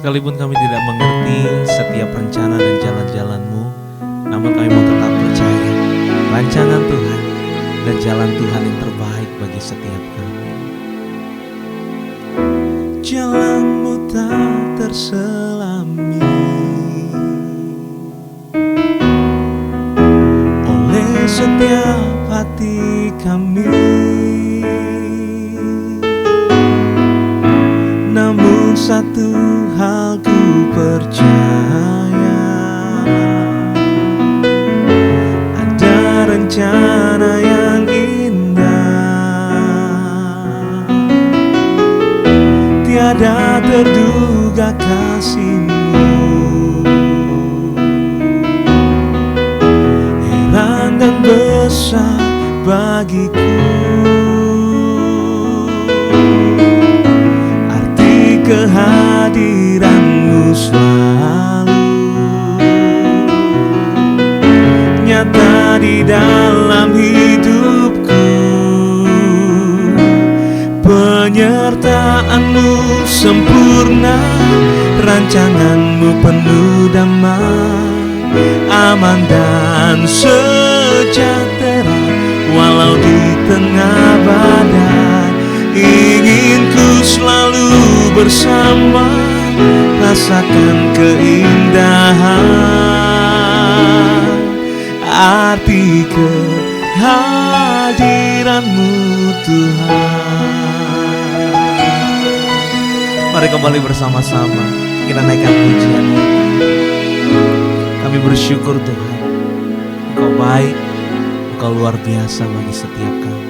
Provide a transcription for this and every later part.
Sekalipun kami tidak mengerti setiap rencana dan jalan-jalan-Mu, namun kami mau tetap percaya rancangan Tuhan dan jalan Tuhan yang terbaik bagi setiap kami. Jalan-Mu tak terselami oleh setiap hati kami, namun satu hal ku percaya, ada rencana yang indah, tiada terduga kasih-Mu, heran dan besar bagiku. Arti kehadiran-Mu selalu nyata di dalam hidupku. Penyertaan-Mu sempurna, rancangan-Mu penuh damai, aman dan sejahtera walau di tengah badai. Ingin ku selalu bersama, rasakan keindahan arti kehadiran-Mu Tuhan. Mari kembali bersama-sama kita naikkan pujian. Kami bersyukur Tuhan, Engkau baik, Engkau luar biasa bagi setiap kami.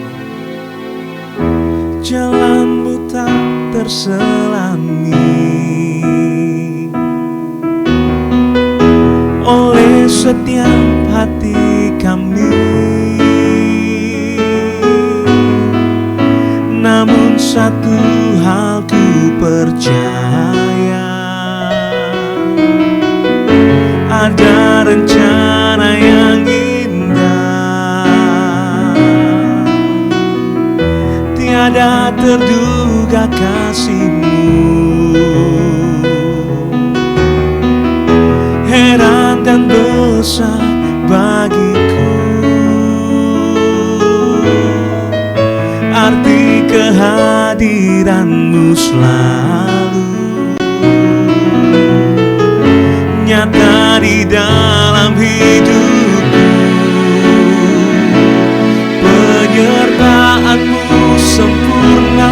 Jalan-Mu tak terselami oleh setiap hati kami, namun satu hal ku percaya, ada rencana yang indah, tiada terduga kasih-Mu, heran dan besar bagiku. Arti kehadiran-Mu selalu nyata di dalam hidupku. Penyertaan-Mu sempurna,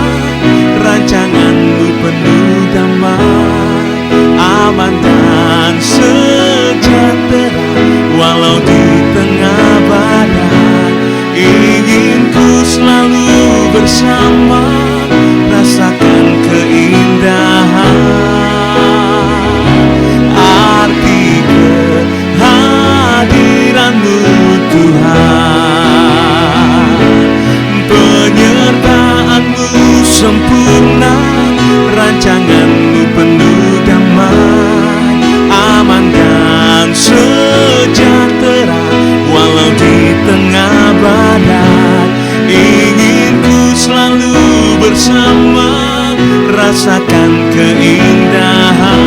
rancangan-Mu penuh damai, aman dan sejahtera walau di tengah badai. Ingin ku selalu bersama, rasakan keindahan arti kehadiran-Mu Tuhan. Penyertaan-Mu sempurna, rancangan-Mu penuh damai, aman dan sejahtera walau di tengah badai. Ingin ku selalu bersama, rasakan keindahan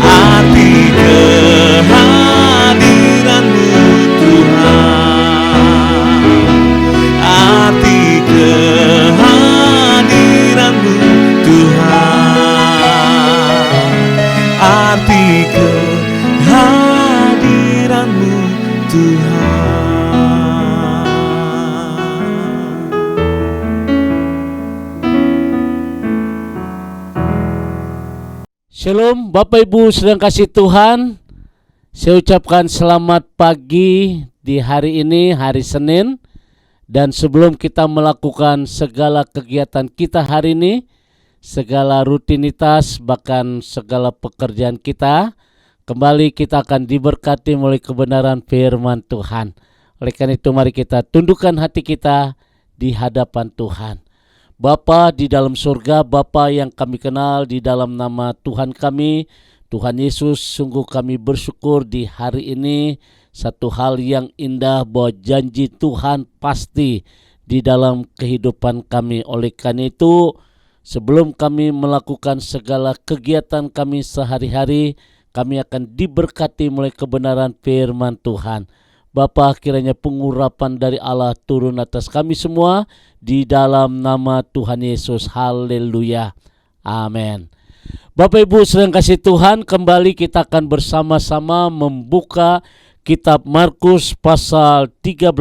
arti kehadiran-Mu Tuhan. Arti kehadiran-Mu Tuhan. Arti kehadiran-Mu Tuhan. Shalom Bapak Ibu sedang kasih Tuhan. Saya ucapkan selamat pagi di hari ini, hari Senin. Dan sebelum kita melakukan segala kegiatan kita hari ini, segala rutinitas bahkan segala pekerjaan kita, kembali kita akan diberkati melalui kebenaran firman Tuhan. Oleh karena itu mari kita tundukkan hati kita di hadapan Tuhan. Bapa di dalam surga, Bapa yang kami kenal di dalam nama Tuhan kami, Tuhan Yesus, sungguh kami bersyukur di hari ini. Satu hal yang indah bahwa janji Tuhan pasti di dalam kehidupan kami. Oleh karena itu sebelum kami melakukan segala kegiatan kami sehari-hari, kami akan diberkati mulai kebenaran firman Tuhan. Bapa, kiranya pengurapan dari Allah turun atas kami semua di dalam nama Tuhan Yesus. Haleluya. Amin. Bapak Ibu sedang kasih Tuhan, kembali kita akan bersama-sama membuka kitab Markus pasal 13.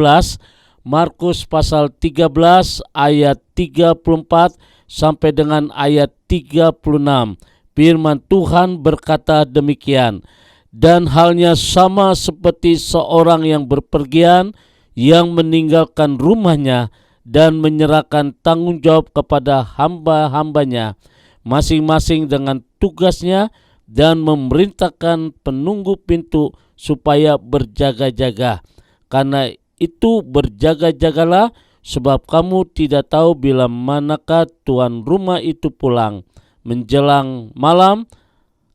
Markus pasal 13 ayat 34 sampai dengan ayat 36. Firman Tuhan berkata demikian. Dan halnya sama seperti seorang yang berpergian, yang meninggalkan rumahnya dan menyerahkan tanggung jawab kepada hamba-hambanya, masing-masing dengan tugasnya, dan memerintahkan penunggu pintu supaya berjaga-jaga. Karena itu berjaga-jagalah, sebab kamu tidak tahu bila manakah tuan rumah itu pulang, menjelang malam,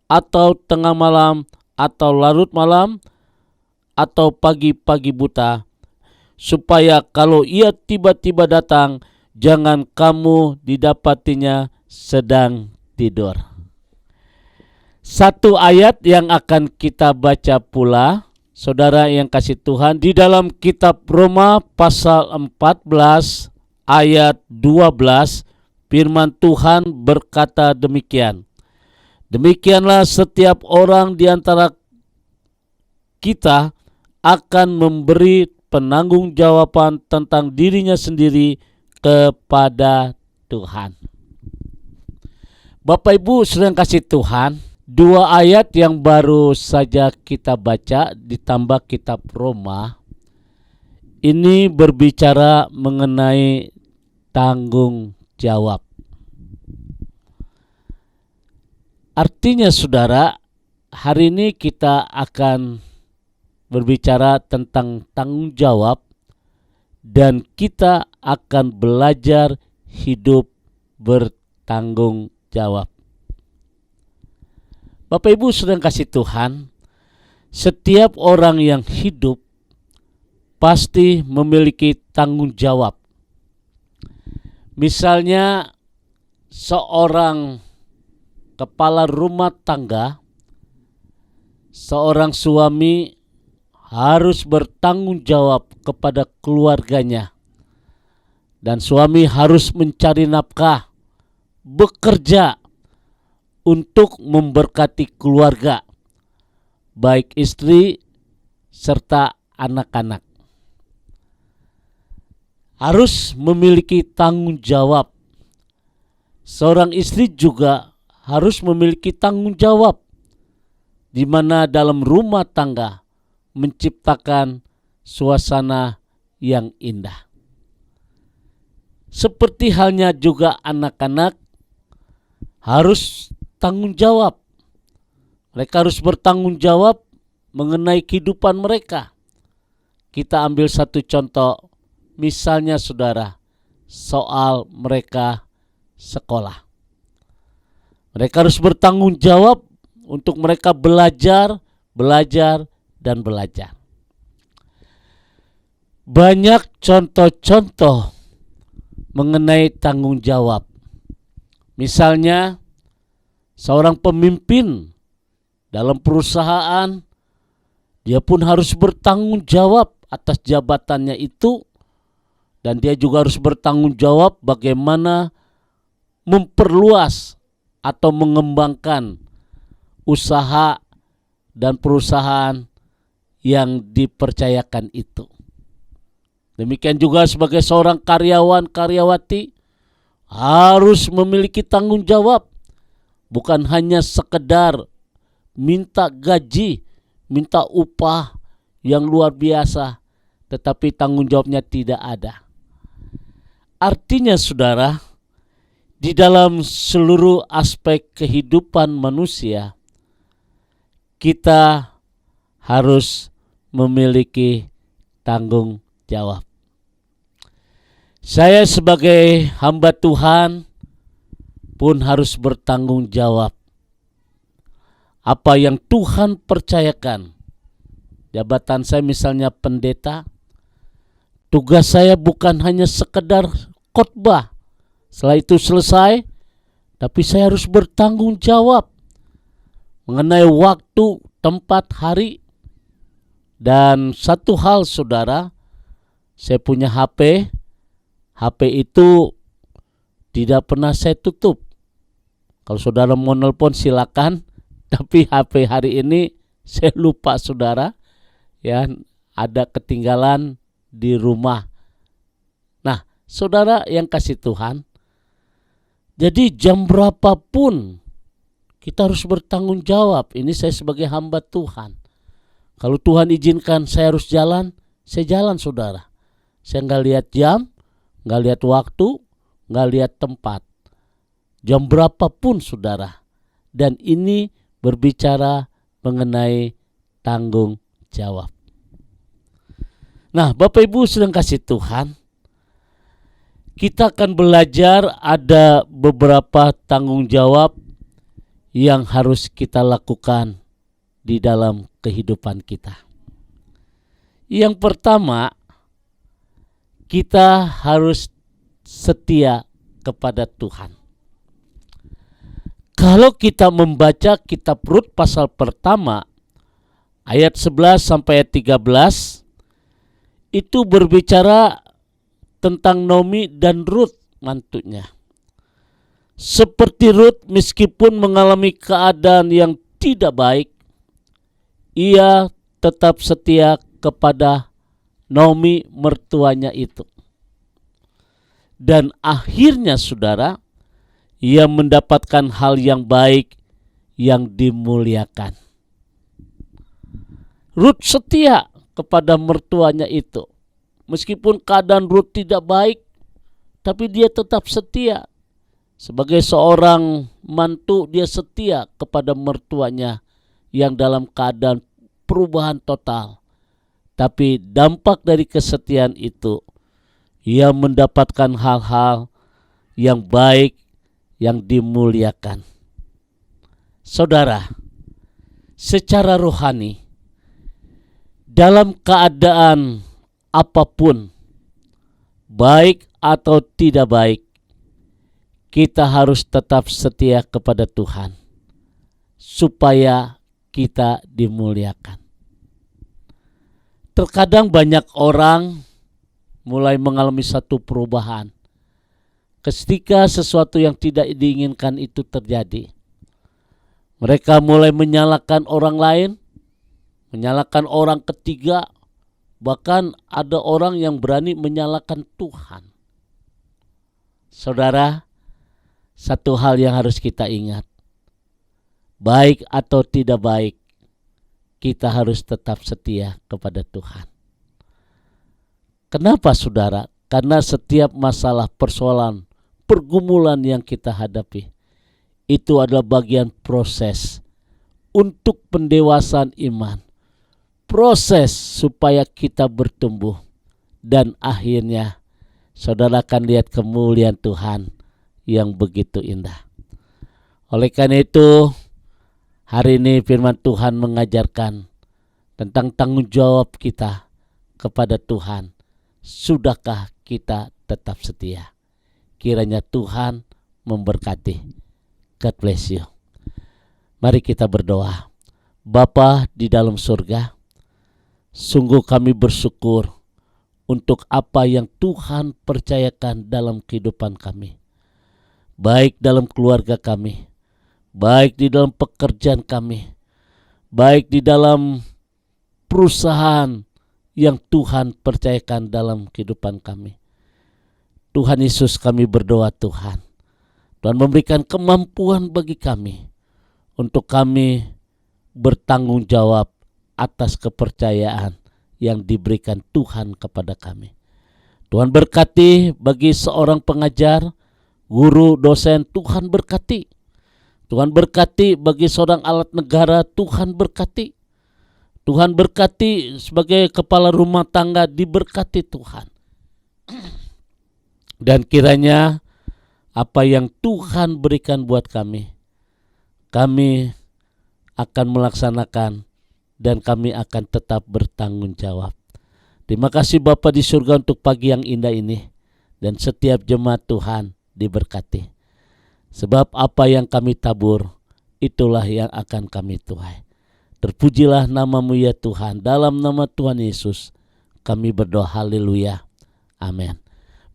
atau tengah malam, atau larut malam, atau pagi-pagi buta, supaya kalau ia tiba-tiba datang, jangan kamu didapatinya sedang tidur. Satu ayat yang akan kita baca pula, saudara yang kasih Tuhan, di dalam kitab Roma pasal 14 ayat 12, firman Tuhan berkata demikian. Demikianlah setiap orang di antara kita akan memberi penanggung-jawaban tentang dirinya sendiri kepada Tuhan. Bapak Ibu sedang kasih Tuhan, dua ayat yang baru saja kita baca ditambah kitab Roma ini berbicara mengenai tanggung jawab. Artinya saudara, hari ini kita akan berbicara tentang tanggung jawab dan kita akan belajar hidup bertanggung jawab. Bapak Ibu sedang kasih Tuhan, setiap orang yang hidup pasti memiliki tanggung jawab. Misalnya seorang kepala rumah tangga, seorang suami harus bertanggung jawab kepada keluarganya. Dan suami harus mencari nafkah, bekerja untuk memberkati keluarga, baik istri serta anak-anak. Harus memiliki tanggung jawab. Seorang istri juga harus memiliki tanggung jawab, di mana dalam rumah tangga menciptakan suasana yang indah. Seperti halnya juga anak-anak harus tanggung jawab. Mereka harus bertanggung jawab mengenai kehidupan mereka. Kita ambil satu contoh, misalnya saudara, soal mereka sekolah. Mereka harus bertanggung jawab untuk mereka belajar, dan belajar. Banyak contoh-contoh mengenai tanggung jawab. Misalnya, seorang pemimpin dalam perusahaan, dia pun harus bertanggung jawab atas jabatannya itu, dan dia juga harus bertanggung jawab bagaimana memperluas atau mengembangkan usaha dan perusahaan yang dipercayakan itu. Demikian juga sebagai seorang karyawan, karyawati harus memiliki tanggung jawab. Bukan hanya sekedar minta gaji, minta upah yang luar biasa, tetapi tanggung jawabnya tidak ada. Artinya saudara, di dalam seluruh aspek kehidupan manusia, kita harus memiliki tanggung jawab. Saya sebagai hamba Tuhan pun harus bertanggung jawab. Apa yang Tuhan percayakan, jabatan saya misalnya pendeta, tugas saya bukan hanya sekedar khotbah. Setelah itu selesai, tapi saya harus bertanggung jawab mengenai waktu, tempat, hari. Dan satu hal saudara, saya punya HP. HP itu tidak pernah saya tutup. Kalau saudara mau nelpon silakan, tapi HP hari ini saya lupa saudara, ya, ada ketinggalan di rumah. Nah, saudara yang kasih Tuhan, jadi jam berapapun kita harus bertanggung jawab. Ini saya sebagai hamba Tuhan. Kalau Tuhan izinkan saya harus jalan, saya jalan saudara. Saya nggak lihat jam, nggak lihat waktu, nggak lihat tempat. Jam berapapun saudara. Dan ini berbicara mengenai tanggung jawab. Nah, Bapak Ibu sedang kasih Tuhan, kita akan belajar ada beberapa tanggung jawab yang harus kita lakukan di dalam kehidupan kita. Yang pertama, kita harus setia kepada Tuhan. Kalau kita membaca kitab Rut pasal pertama ayat 11 sampai ayat 13, itu berbicara tentang Naomi dan Rut mantunya. Seperti Rut, meskipun mengalami keadaan yang tidak baik, ia tetap setia kepada Naomi mertuanya itu. Dan akhirnya saudara, ia mendapatkan hal yang baik yang dimuliakan. Rut setia kepada mertuanya itu. Meskipun keadaan Rut tidak baik, tapi dia tetap setia. Sebagai seorang mantu, dia setia kepada mertuanya yang dalam keadaan perubahan total. Tapi dampak dari kesetiaan itu, ia mendapatkan hal-hal yang baik yang dimuliakan. Saudara, secara rohani, dalam keadaan apapun, baik atau tidak baik, kita harus tetap setia kepada Tuhan supaya kita dimuliakan. Terkadang banyak orang mulai mengalami satu perubahan ketika sesuatu yang tidak diinginkan itu terjadi. Mereka mulai menyalahkan orang lain, menyalahkan orang ketiga, bahkan ada orang yang berani menyalahkan Tuhan. Saudara, satu hal yang harus kita ingat, baik atau tidak baik, kita harus tetap setia kepada Tuhan. Kenapa saudara? Karena setiap masalah, persoalan, pergumulan yang kita hadapi, itu adalah bagian proses untuk pendewasaan iman. Proses supaya kita bertumbuh. Dan akhirnya saudara akan lihat kemuliaan Tuhan yang begitu indah. Oleh karena itu, hari ini firman Tuhan mengajarkan tentang tanggung jawab kita kepada Tuhan. Sudahkah kita tetap setia? Kiranya Tuhan memberkati. God bless you. Mari kita berdoa. Bapa di dalam surga, sungguh kami bersyukur untuk apa yang Tuhan percayakan dalam kehidupan kami. Baik dalam keluarga kami, baik di dalam pekerjaan kami, baik di dalam perusahaan yang Tuhan percayakan dalam kehidupan kami. Tuhan Yesus, kami berdoa Tuhan, Tuhan memberikan kemampuan bagi kami untuk kami bertanggung jawab atas kepercayaan yang diberikan Tuhan kepada kami. Tuhan berkati bagi seorang pengajar, guru, dosen, Tuhan berkati. Tuhan berkati bagi seorang alat negara, Tuhan berkati. Tuhan berkati sebagai kepala rumah tangga, diberkati Tuhan. Dan kiranya apa yang Tuhan berikan buat kami akan melaksanakan dan kami akan tetap bertanggung jawab. Terima kasih Bapa di surga untuk pagi yang indah ini. Dan setiap jemaat Tuhan diberkati. Sebab apa yang kami tabur, itulah yang akan kami tuai. Terpujilah namamu ya Tuhan. Dalam nama Tuhan Yesus kami berdoa, haleluya, amin.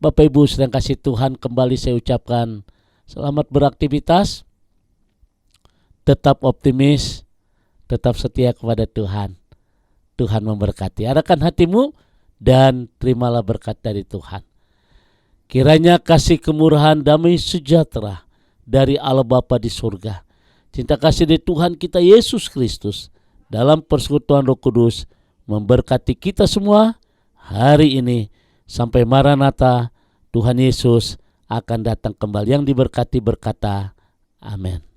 Bapak Ibu sedang kasih Tuhan, kembali saya ucapkan selamat beraktivitas. Tetap optimis, tetap setia kepada Tuhan. Tuhan memberkati. Arahkan hatimu dan terimalah berkat dari Tuhan. Kiranya kasih, kemurahan, damai sejahtera dari Allah Bapa di surga, cinta kasih dari Tuhan kita Yesus Kristus dalam persekutuan Roh Kudus memberkati kita semua hari ini sampai Maranatha. Tuhan Yesus akan datang kembali. Yang diberkati berkata, amin.